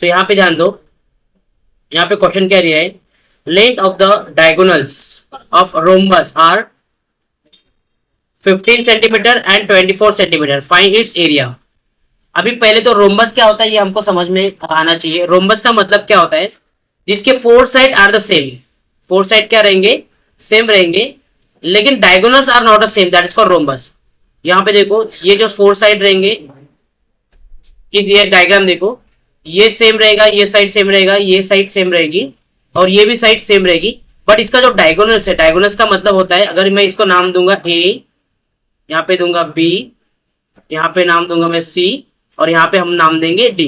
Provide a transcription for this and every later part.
तो यहाँ पे ध्यान दो, यहाँ पे क्वेश्चन क्या दिया है, length of the diagonals of rhombus are 15 centimetre and 24 centimetre, find its area. अभी पहले तो रोम्बस क्या होता है ये हमको समझ में आना चाहिए। रोम्बस का मतलब क्या होता है, जिसके four side are the same, four side क्या रहेंगे, सेम रहेंगे, लेकिन diagonals are not the same, that is called rhombus. यहाँ पे देखो ये जो फोर साइड रहेंगे, ये डायग्राम देखो, ये सेम रहेगा, ये साइड सेम रहेगा, ये साइड सेम रहेगी और ये भी साइड सेम रहेगी। बट इसका जो डायगोनल्स है, डायगोनल्स का मतलब होता है, अगर मैं इसको नाम दूंगा ए, यहाँ पे दूंगा बी, यहाँ पे नाम दूंगा मैं सी, और यहाँ पे हम नाम देंगे डी।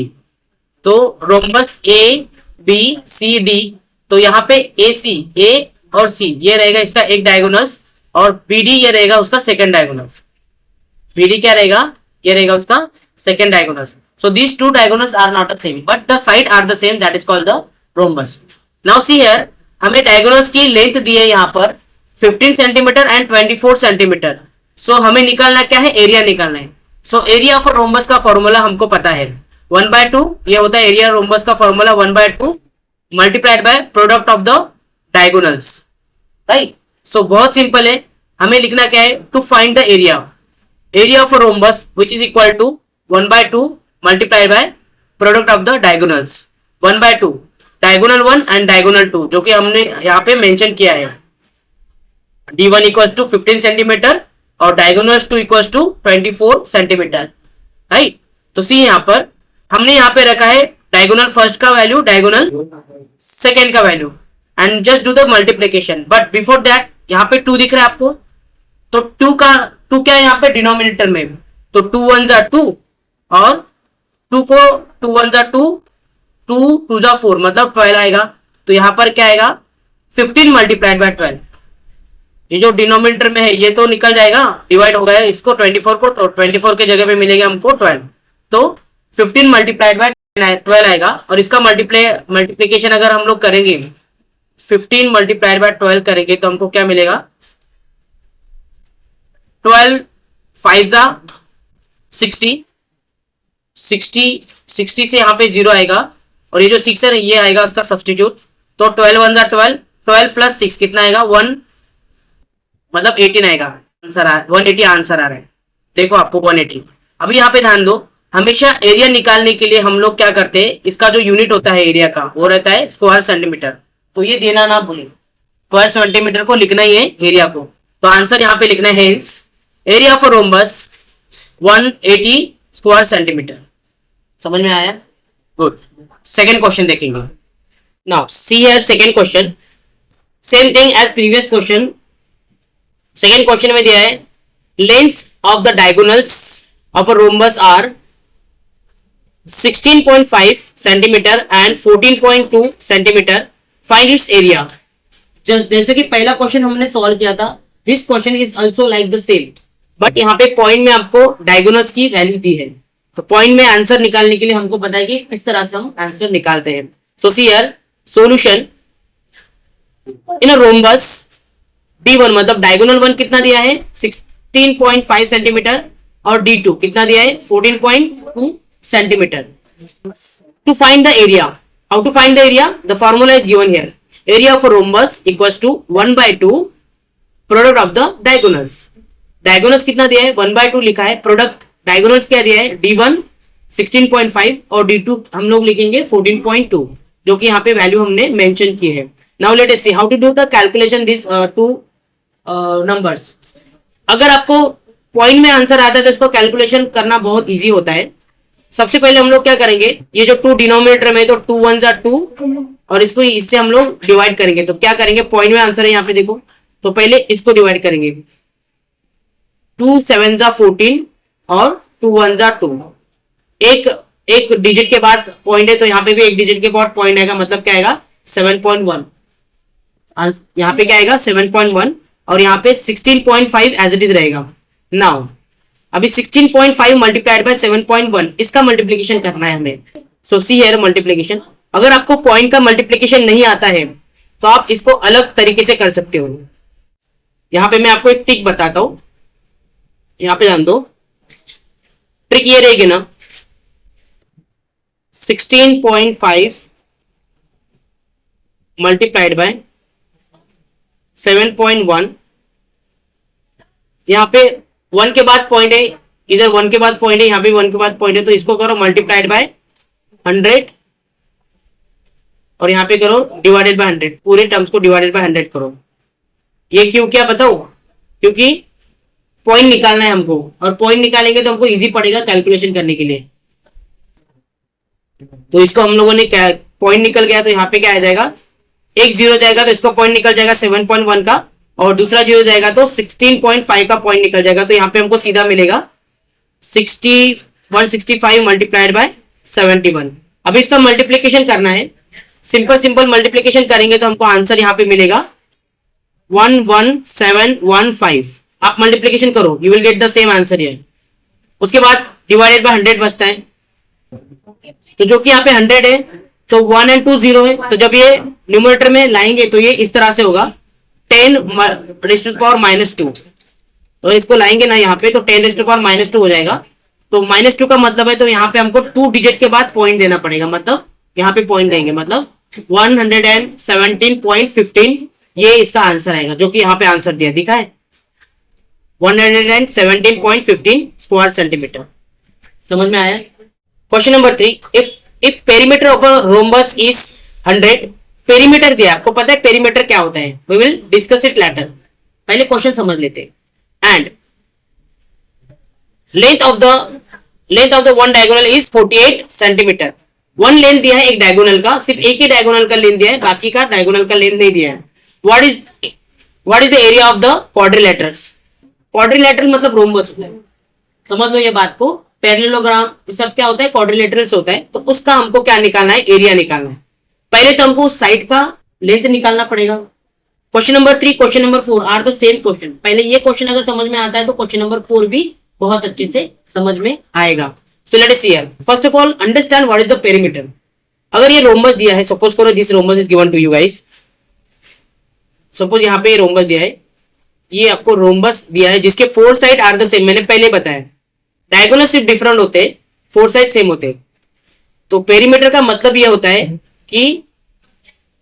तो rhombus A B C D, तो यहाँ पे ए सी, ए और सी ये रहेगा इसका एक डायगोनल्स, और बी डी ये रहेगा उसका सेकंड डायगोनल्स। बी डी क्या रहेगा, ये रहेगा उसका second diagonals. So these two diagonals are not the same, but the side are the same. That is called the rhombus. Now see here, हमें diagonals की लेंथ दी है यहाँ पर 15 सेंटीमीटर एंड 24 सेंटीमीटर। सो हमें निकालना क्या है, एरिया निकालना है। सो एरिया ऑफ रोम्बस का फॉर्मूला हमको पता है 1/2, ये होता है एरिया रोम्बस का formula 1/2 multiplied by product of the diagonals, right. So बहुत सिंपल है, हमें लिखना क्या है, to find the area of rhombus which is equal to 1/2 multiplied by product of the diagonals. 1/2 diagonal 1 and diagonal 2 जो कि हमने यहाँ पे मेंशन किया है, D1 इक्वल्स टू 15 सेंटीमीटर और diagonals 2 equals to 24 centimetre, right. तो सी यहाँ पर हमने यहाँ पे रखा है डायगोनल फर्स्ट का वैल्यू, डायगोनल सेकेंड का value, and just do the multiplication. But before that यहाँ पे 2 दिख रहा है आपको, तो 2 क्या है यहाँ पे डिनोमिनेटर में, तो 2 1 जा 2 और 2 को 2 1 जा 2, 2 2 जा 4 मतलब 12 आएगा। तो यहाँ पर क्या आएगा 15 मल्टीप्लाइड बाय 12, ये जो डिनोमिनेटर में है ये तो निकल जाएगा, डिवाइड हो गया इसको 24 को, तो 24 के जगह पे मिलेगा हमको 12, तो 15 मल्टीप्लाइड बाय 12 आएगा। और इसका मल्टीप्लीकेशन अगर हम लोग करेंगे 15 मल्टीप्लाइड बाय 12 करेंगे तो हमको क्या मिलेगा, 12 5 जा 60, 60 से यहाँ पे 0 आएगा, और ये जो 6 है ये आएगा उसका सब्सटीट्यूट, तो 12 1 जा 12, 12 प्लस 6 कितना आएगा 1, मतलब 18 आएगा आंसर, 180 आंसर आ रहा है। देखो आपको 180। अभी यहाँ पे ध्यान दो, हमेशा एरिया निकालने के लिए हम लोग क्या करते हैं, इसका जो यूनिट होता है एरिया का वो रहता है स्क्वायर सेंटीमीटर, तो ये देना ना भूलें, स्क्वायर सेंटीमीटर को लिखना ही है एरिया को। तो आंसर यहाँ पे लिखना है area of rhombus 180 square centimetre. समझ में आया, गुड। सेकेंड क्वेश्चन देखेंगे। Now see here second question, same thing as previous question. Second question में दिया है length of the diagonals of a rhombus are 16.5 centimetre and 14.2 centimetre, find its area. जैसे कि पहला क्वेश्चन हमने सॉल्व किया था, this question is also like the same, but यहाँ पे पॉइंट में आपको डायगोनल्स की वैल्यू दी है, तो पॉइंट में आंसर निकालने के लिए हमको पता है कि किस तरह से हम आंसर निकालते हैं। So see here solution in a rhombus D1 मतलब डायगोनल 1 कितना दिया है 16.5 सेंटीमीटर, और D2 कितना दिया है 14.2 centimetre. To find the area, how to find the area, the formula is given here, area of rhombus equals to 1/2 product of the diagonals. Diagonals कितना दिया है 1/2 लिखा है, प्रोडक्ट डायगोनल्स क्या दिया है D1 16.5 और D2 हम लोग लिखेंगे 14.2, जो कि यहाँ पे वैल्यू हमने मेंशन की है। Now let us see how to do the calculation this two numbers. अगर आपको पॉइंट में आंसर आता है तो इसको कैलकुलेशन करना बहुत इजी होता है। सबसे पहले हम लोग क्या करेंगे, ये जो 2 डिनोमिनेटर में, तो 2 1 जा 2 और इसको इससे हम लोग डिवाइड करेंगे। तो क्या करेंगे, पॉइंट में आंसर है यहाँ पे देखो, तो पहले इसको डिवाइड करेंगे, 2 7 जा 14 और 2 1 जा 2, एक डिजिट के बाद पॉइंट है तो यहाँ पे भी एक डिजिट के बाद पॉइंट आएगा, मतलब क्या आएगा 7.1, यहाँ पे क्या आएगा 7.1, और यहाँ पे 16.5 एज इट इज रहेगा। नाउ अभी 16.5 मल्टीप्लाइड बाय 7.1 इसका मल्टीप्लीकेशन करना है हमें। सो सी हियर मल्टीप्लीकेशन। अगर आपको पॉइंट का मल्टीप्लीकेशन नहीं आता है तो आप इसको अलग तरीके से कर सकते हो। यहाँ पे मैं आपको एक ट्रिक बताता हूं, यहाँ पे जान दो। ट्रिक ये रहेगी ना, 16.5 मल्टीप्लाइड बाय 7.1, यहाँ पे 1 के बाद पॉइंट है, इधर 1 के बाद पॉइंट है, यहाँ पे 1 के बाद पॉइंट है, तो इसको करो मल्टीप्लाइड बाय 100 और यहाँ पे करो डिवाइडेड बाय 100, पूरे टर्म्स को डिवाइडेड बाय 100 करो। ये क्यों, क्या बताओ? क्योंकि पॉइंट निकालना है हमको, और पॉइंट निकालेंगे तो हमको इजी पड़ेगा कैलकुलेशन करने के लिए। तो इसको हम लोगों ने क्या, पॉइंट निकल गया तो यहाँ पे क्या आ जाएगा, एक जीरो जाएगा तो इसका पॉइंट निकल जाएगा 7.1 का, और दूसरा जीरो जाएगा तो 16.5 का पॉइंट निकल जाएगा। तो यहाँ पे हमको सीधा मिलेगा 165 मल्टीप्लाइड बाय 71। अब इसका मल्टीप्लीकेशन करना है, सिंपल मल्टीप्लीकेशन करेंगे तो हमको आंसर यहाँ पे मिलेगा 11715। आप मल्टीप्लीकेशन करो, you will get the same answer here. उसके बाद डिवाइडेड बाय 100 बचता है, तो जो कि यहाँ पे 100 है तो 1 और 2 0 है, तो जब ये न्यूमरेटर में लाएंगे तो ये इस तरह से होगा 10 रेज़ टू पावर -2। तो इसको लाएंगे ना यहाँ पे तो 10 रेज़ टू पावर -2 हो जाएगा। तो -2 का मतलब है, तो यहाँ पे हमको 2 डिजिट के बाद पॉइंट देना पड़ेगा, मतलब यहाँ पे पॉइंट देंगे, मतलब 117.15 ये इसका आंसर आएगा, जो कि यहाँ पे आंसर दिया दिखा है 117.15 स्क्वायर सेंटीमीटर। समझ में आया? Question number 3, if perimeter of a rhombus is 100, perimeter दिया, आपको पता है पेरीमीटर क्या होता है, we will discuss it later, पहले क्वेश्चन समझ लेते हैं। And length of the one diagonal is 48 centimetre. One length दिया है एक डायगोनल का, सिर्फ एक ही डायगोनल का लेंथ दिया है, बाकी का डायगोनल का लेंथ नहीं दिया है। What is the area of the quadrilaterals? Quadrilateral मतलब रोम्बस होता है, समझ लो ये बात को। पैरेललोग्राम सब क्या होता है, क्वाड्रिलेटरल्स होता है, तो उसका हमको क्या निकालना है, एरिया निकालना है। पहले तो हमको उस साइड का लेंथ निकालना पड़ेगा। Question number 3, question number 4 are the same question. पहले ये क्वेश्चन अगर समझ में आता है तो क्वेश्चन नंबर 4 भी बहुत अच्छे से समझ में आएगा। So let us see here, first of all understand what is the perimeter. अगर ये रोम्बस दिया है, सपोज करो this rhombus is given to you guys, suppose यहाँ पे रोम्बस दिया है, ये आपको रोम्बस दिया है जिसके 4 साइड आर द सेम, मैंने पहले बताया डायगोनल सिर्फ डिफरेंट होते, 4 साइड सेम होते। तो पेरीमीटर का मतलब ये होता है कि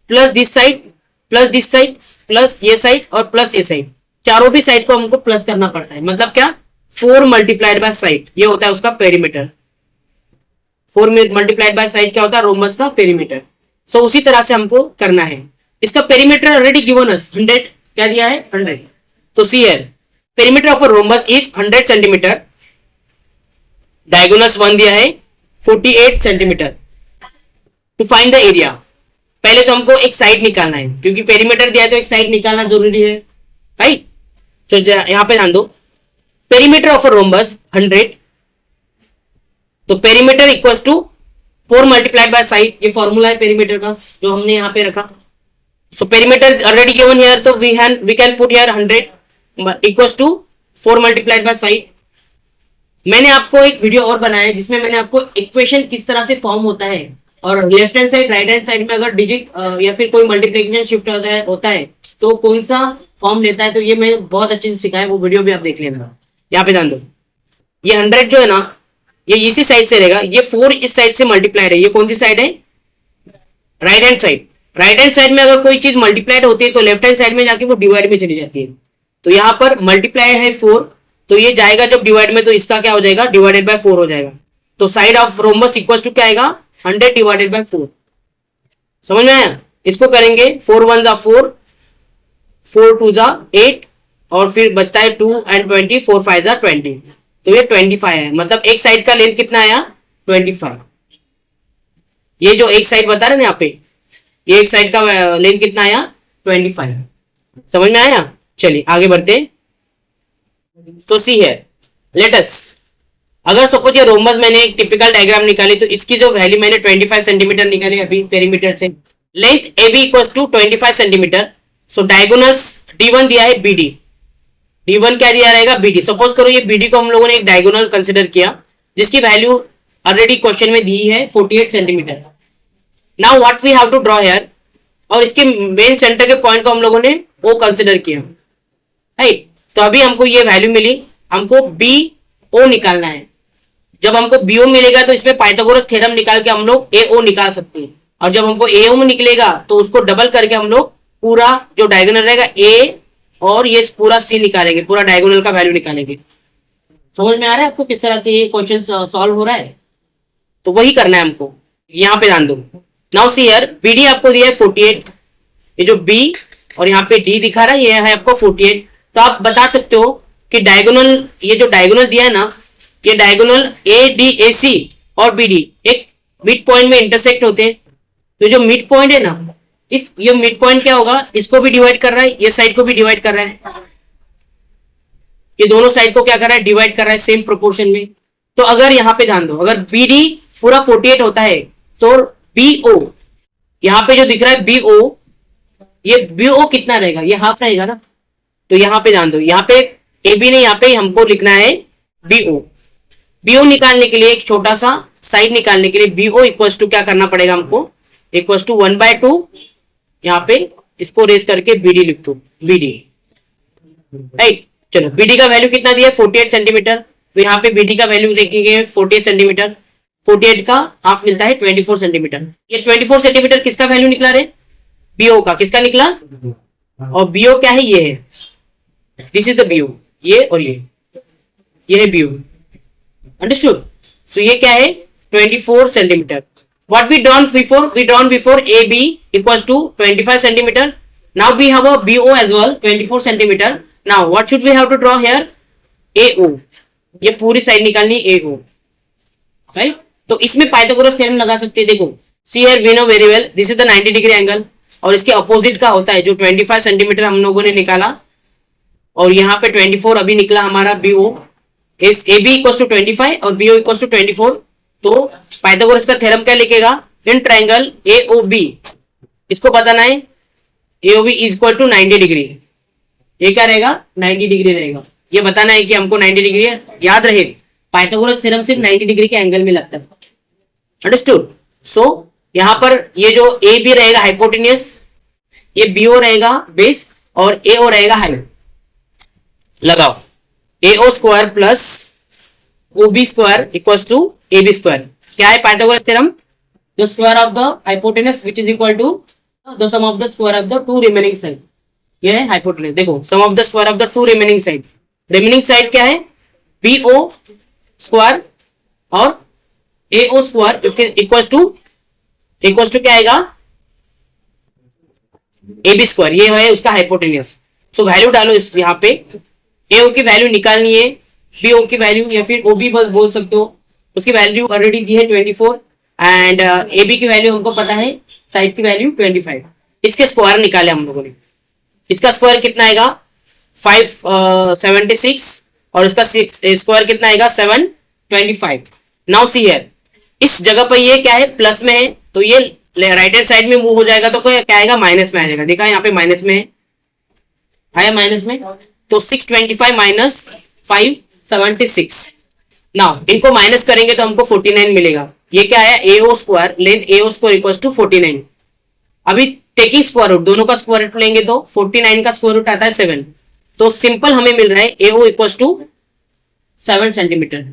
प्लस दिस साइड प्लस ये साइड और प्लस ये साइड, चारों भी साइड को हमको प्लस करना पड़ता है। मतलब क्या, 4 मल्टीप्लाइड बाय साइड, ये होता है उसका पेरीमीटर। 4 मल्टीप्लाइड बाय साइड क्या होता है, रोम्बस का पेरीमीटर। सो उसी तरह से हमको करना है। इसका पेरीमीटर ऑलरेडी गिवन अस 100, क्या दिया है 100। तो see here, perimeter of a rhombus is 100 centimetre, diagonals 1 दिया है 48 centimetre. To find the area, पहले तो हमको एक साइड निकालना है, क्योंकि पेरीमीटर दिया है तो एक साइड निकालना जरूरी है, राइट। तो यहां पे ध्यान दो, पेरीमीटर ऑफ अ रोम्बस 100, तो perimeter equals to 4 multiplied by side, ये फॉर्मूला है पेरीमीटर का जो हमने यहां पे रखा। So perimeter already given here, तो we can put here 100 equals to 4 multiplied by side. मैंने आपको एक वीडियो और बनाया है जिसमें मैंने आपको इक्वेशन किस तरह से फॉर्म होता है, और left hand side right hand side में अगर डिजिट या फिर कोई मल्टीप्लिकेशन शिफ्ट होता है तो कौन सा फॉर्म लेता है, तो ये मैं बहुत अच्छे से सिखाया, वो वीडियो भी आप देख लेना। यहाँ पे ध्यान दो, ये 100 जो है ना, ये इसी साइड से रहेगा, ये 4 इस साइड से मल्टीप्लाइड है। ये कौन सी साइड है, right hand side. Right hand side में अगर कोई चीज मल्टीप्लाइड होती है तो लेफ्ट हैंड साइड में जाके वो डिवाइड में चली जाती है। तो यहाँ पर मल्टीप्लाई है 4, तो ये जाएगा जब डिवाइड में, तो इसका क्या हो जाएगा, डिवाइडेड बाय 4 हो जाएगा। तो side of rhombus equals to क्या आएगा, 100 डिवाइडेड बाय 4। समझ में आया? इसको करेंगे 4 1 जा 4, 4 2 जा 8, और फिर बचता है 2 एंड 20, 4 5 जा 20, तो ये 25 है। मतलब एक साइड का लेंथ कितना आया, 25। ये जो एक साइड बता रहे ना यहाँ पे, ये एक साइड का लेंथ कितना आया, 25। समझ में आया? चलिए आगे बढ़ते। सो सी है, लेट अस, अगर सपोज ये रोम्बस मैंने एक टिपिकल डायग्राम निकाली, तो इसकी जो वैल्यू मैंने 25 सेंटीमीटर निकाली अभी पेरीमीटर से। Length A B equals to 25 centimetre. So diagonals D1 दिया है BD, D1 क्या दिया रहेगा, BD। सपोज करो ये BD को हम लोगों ने एक डायगोनल कंसिडर किया जिसकी वैल्यू ऑलरेडी क्वेश्चन में दी है 48 centimetre. Now what we have to draw here, और इसके मेन सेंटर के पॉइंट को हम लोगों ने वो कंसिडर किया, राइट। तो अभी हमको ये वैल्यू मिली, हमको BO निकालना है। जब हमको बीओ मिलेगा तो इसमें पाइथागोरस थ्योरम निकाल के हम लोग एओ निकाल सकते हैं, और जब हमको एओ में निकलेगा तो उसको डबल करके हम लोग पूरा जो डायगोनल रहेगा ए और ये पूरा सी निकालेंगे, पूरा डायगोनल का वैल्यू निकालेंगे। समझ में आ रहा है आपको किस तरह से ये क्वेश्चन सॉल्व हो रहा है? तो वही करना है हमको, यहाँ पे ध्यान दो। नाउ सी हियर बीडी आपको दिया है 48, ये जो बी और यहाँ पे डी दिखा रहा है ये है आपको 48। तो आप बता सकते हो कि डायगोनल, ये जो डायगोनल दिया है ना, ये डायगोनल ए डी ए सी और बी डी एक मिड पॉइंट में इंटरसेक्ट होते हैं। तो जो मिड पॉइंट है ना, इस ये मिड पॉइंट क्या होगा, इसको भी डिवाइड कर रहा है, ये साइड को भी डिवाइड कर रहा है, ये दोनों साइड को क्या कर रहा है, डिवाइड कर रहा है सेम प्रोपोर्शन में। तो अगर यहाँ पे ध्यान दो, अगर बी डी पूरा 48 होता है तो बी ओ, यहाँ पे जो दिख रहा है बी ओ, ये बी ओ कितना रहेगा, ये हाफ रहेगा ना। तो यहाँ पे ध्यान दो, यहाँ पे ए बी ने यहाँ पे हमको लिखना है बी ओ। बी ओ निकालने के लिए एक छोटा सा साइड निकालने के लिए बी ओ इक्वल टू क्या करना पड़ेगा हमको, इक्वल टू 1/2, यहाँ पे इसको रेज करके बी डी लिख दो, बी डी, राइट। चलो बीडी का वैल्यू कितना दिया है 48 सेंटीमीटर, तो यहाँ पे बीडी का वैल्यू देखेंगे 48 सेंटीमीटर, 48 का हाफ मिलता है 24 सेंटीमीटर। ये 24 सेंटीमीटर किसका वैल्यू निकला रे, बीओ का, किसका निकला, और बीओ क्या है, ये है, दिस इज द बीओ, ये और ये है बीओ, अंडरस्टूड। सो ये क्या है 24 centimetre. What we drawn before AB equals to 25 centimeter. Now we have a BO as well 24 centimeter. Now what should we have to draw here? AO. ये पूरी side निकालनी AO, राइट। तो इसमें Pythagoras theorem लगा सकते हैं। देखो see here we know very well this is the 90 degree angle, और इसके अपोजिट का होता है जो 25 सेंटीमीटर हम लोगों ने निकाला, और यहाँ पे 24 अभी निकला हमारा BO is AB equals to 25 और BO equals to 24। तो पाइथागोरस का थ्योरम क्या लिखेगा, इन ट्रायंगल AOB, इसको बताना है AOB is equal to 90 degree, ये क्या रहेगा 90 डिग्री रहेगा। ये बताना है कि हमको 90 डिग्री है, याद रहे पाइथागोरस थ्योरम सिर्फ 90 डिग्री के एंगल में लगता है, अंडरस्टूड। सो यहाँ पर ये जो AB रहेगा हाइपोटेनियस, ये BO रहेगा बेस और AO रहेगा हाइट। लगाओ AO square plus OB square equals to AB square. क्या है Pythagoras theorem, the square of the hypotenuse which is equal to the sum of the square of the two remaining side. ये है hypotenuse, देखो sum of the square of the two remaining side, remaining side क्या है BO square और AO square equals to क्या आएगा AB square, ये है उसका हाइपोटेनस। सो वैल्यू डालो इस यहाँ पे, AO की वैल्यू निकालनी है, BO की वैल्यू या फिर OB बस बोल सकते हो, उसकी वैल्यू ऑलरेडी दी है 24 एंड AB की वैल्यू हमको पता है, साइड की वैल्यू 25। इसके स्क्वायर निकाले हम लोगों ने, इसका स्क्वायर कितना आएगा 576 और इसका स्क्वायर कितना आएगा 725। नाउ सी हियर इस जगह पर ये क्या है प्लस में है, तो ये राइट हैंड साइड में मूव हो जाएगा तो क्या आएगा माइनस में आ जाएगा। देखा यहाँ पे माइनस में है, आया माइनस में, तो 625 माइनस 576। नाउ इनको माइनस करेंगे तो हमको 49 मिलेगा। ये क्या है AO square, length AO square equals to 49। अभी टेकिंग स्क्वायर रूट, दोनों का स्क्वायर रूट लेंगे तो 49 का स्क्वायर रूट आता है 7, तो सिंपल हमें मिल रहा है AO equals to 7 centimetre.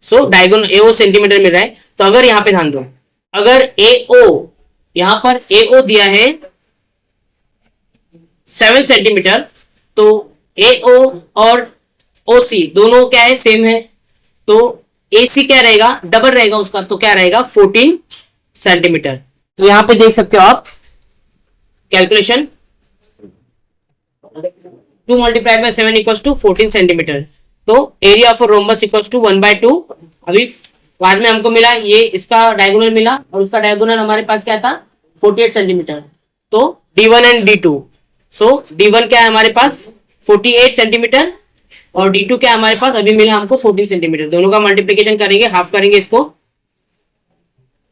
So diagonal AO centimetre मिल रहा है। तो अगर यहाँ पे ध्यान दो, अगर AO यहाँ पर AO दिया है 7 सेंटीमीटर, तो AO और OC दोनों क्या है सेम है, तो AC क्या रहेगा डबल रहेगा उसका, तो क्या रहेगा 14 सेंटीमीटर। तो यहां पे देख सकते हो आप calculation 2 multiplied by 7 equals to 14 centimetre. तो area of rhombus equals to 1/2। अभी बाद में हमको मिला ये इसका डायगोनल मिला और उसका डायगोनल हमारे पास क्या था 48 सेंटीमीटर। तो D1 and D2, so D1 क्या है हमारे पास 48 सेंटीमीटर और D2 क्या है हमारे पास अभी मिला हमको 14 सेंटीमीटर। दोनों का मल्टीप्लीकेशन करेंगे, हाफ करेंगे इसको,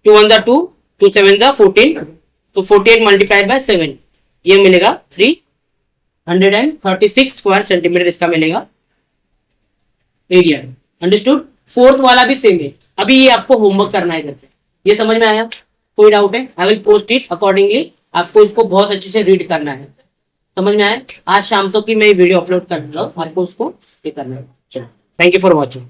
2 1 2 2 7 14, तो 48 मल्टीप्लाइड बाय 7 ये मिलेगा 336 स्क्वायर सेंटीमीटर इसका मिलेगा एरिया। अंडरस्टूड। फोर्थ वाला भी सेम है। अभी ये आपको होमवर्क करना है करके, ये समझ में आया? कोई डाउट है? I will post it accordingly, आपको इसको बहुत अच्छे से रीड करना है। समझ में आया? आज शाम तक की मैं वीडियो अपलोड कर दूंगा, आपको उसको ये करना है। चलो, थैंक यू फॉर वॉचिंग।